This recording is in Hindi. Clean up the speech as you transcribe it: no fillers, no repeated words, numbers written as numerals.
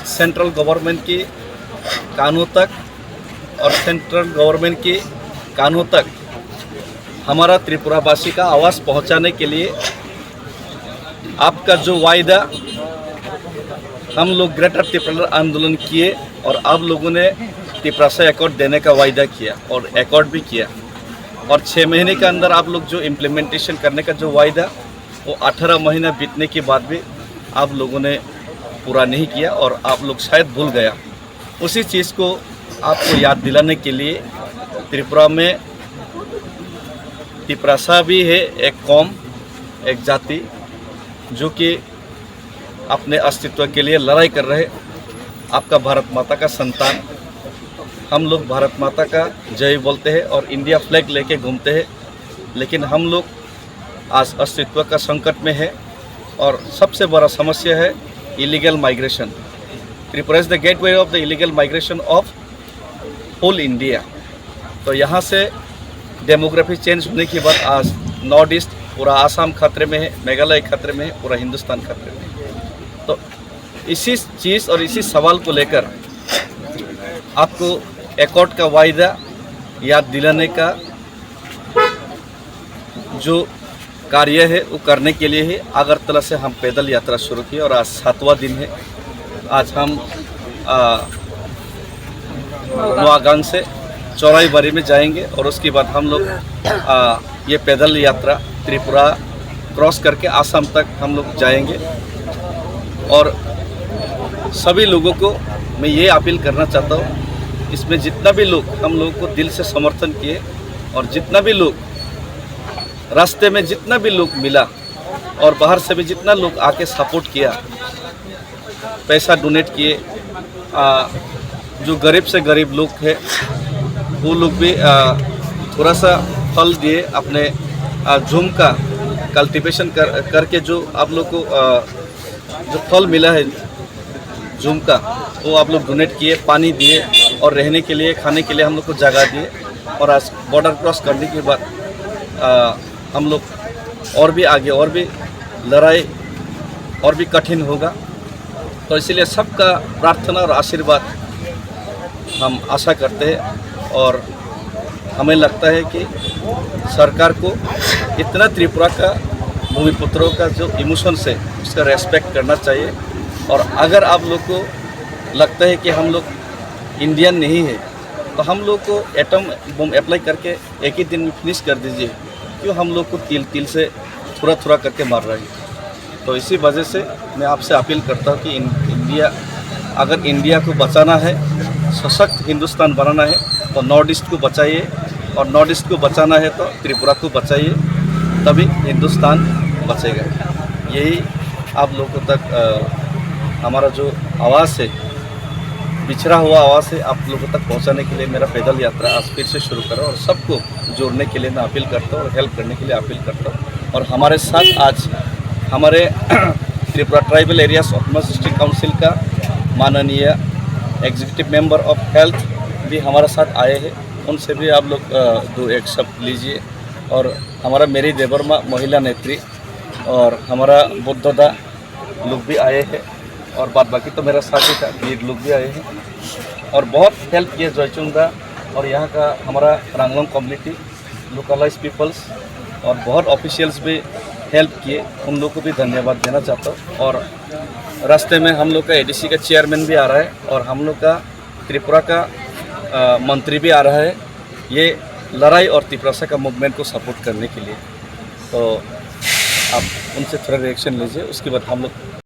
सेंट्रल गवर्नमेंट की कानों तक और सेंट्रल गवर्नमेंट की कानों तक हमारा त्रिपुरावासी का आवाज़ पहुंचाने के लिए आपका जो वायदा हम लोग ग्रेटर त्रिपुरा आंदोलन किए और आप लोगों ने त्रिपुरा से एकॉर्ड देने का वायदा किया और एकॉर्ड भी किया, और 6 महीने के अंदर आप लोग जो इम्प्लीमेंटेशन करने का जो वायदा वो 18 महीना बीतने के बाद भी आप लोगों ने पूरा नहीं किया और आप लोग शायद भूल गया। उसी चीज़ को आपको याद दिलाने के लिए त्रिपुरा में त्रिपुरासा भी है एक कौम, एक जाति जो कि अपने अस्तित्व के लिए लड़ाई कर रहे। आपका भारत माता का संतान, हम लोग भारत माता का जय बोलते हैं और इंडिया फ्लैग लेके घूमते हैं, लेकिन हम लोग आज अस्तित्व का संकट में है और सबसे बड़ा समस्या है illegal migration. Tripura is the gateway of the illegal migration of whole India. तो यहाँ से डेमोग्राफी चेंज होने के बाद आज नॉर्थ ईस्ट पूरा आसाम खतरे में है, मेघालय खतरे में है, पूरा हिंदुस्तान खतरे में है। तो इसी चीज़ और इसी सवाल को लेकर आपको एकॉर्ड का वायदा याद दिलाने का जो कार्य है वो करने के लिए ही अगरतला से हम पैदल यात्रा शुरू की और आज 7वां दिन है। आज हम नवागांव से चौराईबाड़ी में जाएंगे और उसके बाद हम लोग ये पैदल यात्रा त्रिपुरा क्रॉस करके आसाम तक हम लोग जाएंगे। और सभी लोगों को मैं ये अपील करना चाहता हूँ, इसमें जितना भी लोग हम लोगों को दिल से समर्थन किए और जितना भी लोग रास्ते में जितना भी लोग मिला और बाहर से भी जितना लोग आके सपोर्ट किया, पैसा डोनेट किए, जो गरीब से गरीब लोग हैं वो लोग भी थोड़ा सा फल दिए, अपने झूम का कल्टीवेशन करके जो आप लोग को जो फल मिला है झूम का, वो आप लोग डोनेट किए, पानी दिए और रहने के लिए खाने के लिए हम लोग को जगह दिए। और आज बॉर्डर क्रॉस करने के बाद हम लोग और भी आगे और भी लड़ाई और भी कठिन होगा। तो इसीलिए सबका प्रार्थना और आशीर्वाद हम आशा करते हैं और हमें लगता है कि सरकार को इतना त्रिपुरा का भूमिपुत्रों का जो इमोशन है उसका रेस्पेक्ट करना चाहिए। और अगर आप लोग को लगता है कि हम लोग इंडियन नहीं है तो हम लोग को एटम बम अप्लाई करके एक ही दिन में फिनिश कर दीजिए, क्यों हम लोग को तिल तिल से थोड़ा थोड़ा करके मार रहे हैं। तो इसी वजह से मैं आपसे अपील करता हूँ कि अगर इंडिया को बचाना है, सशक्त हिंदुस्तान बनाना है तो नॉर्थ ईस्ट को बचाइए, और नॉर्थ ईस्ट को बचाना है तो त्रिपुरा को बचाइए, तभी हिंदुस्तान बचेगा। यही आप लोगों तक हमारा जो आवाज़ है, बिछड़ा हुआ आवाज़ है, आप लोगों तक पहुंचाने के लिए मेरा पैदल यात्रा आज फिर से शुरू करा और सबको जोड़ने के लिए मैं अपील करता हूँ और हेल्प करने के लिए अपील करता हूँ। और हमारे साथ आज हमारे Tripura tribal areas autonomous district council का माननीय एग्जीक्यूटिव मेंबर ऑफ हेल्थ भी हमारे साथ आए हैं, उनसे भी आप लोग 2-1 शब्द लीजिए। और हमारा मेरी देवरमा महिला नेत्री और हमारा बुद्धदा लोग भी आए हैं, और बाद बाकी तो मेरा साथी था वीर लोग भी आए हैं और बहुत हेल्प किया जयचुंदा और यहाँ का हमारा रांगलोंग कम्युनिटी, लोकलाइज पीपल्स और बहुत ऑफिशियल्स भी हेल्प किए, उन लोग को भी धन्यवाद देना चाहता हूँ। और रास्ते में हम लोग का एडीसी का चेयरमैन भी आ रहा है और हम लोग का त्रिपुरा का मंत्री भी आ रहा है, ये लड़ाई और त्रिपुरा का मूवमेंट को सपोर्ट करने के लिए। तो आप उनसे थोड़ा रिएक्शन लीजिए, उसके बाद हम लोग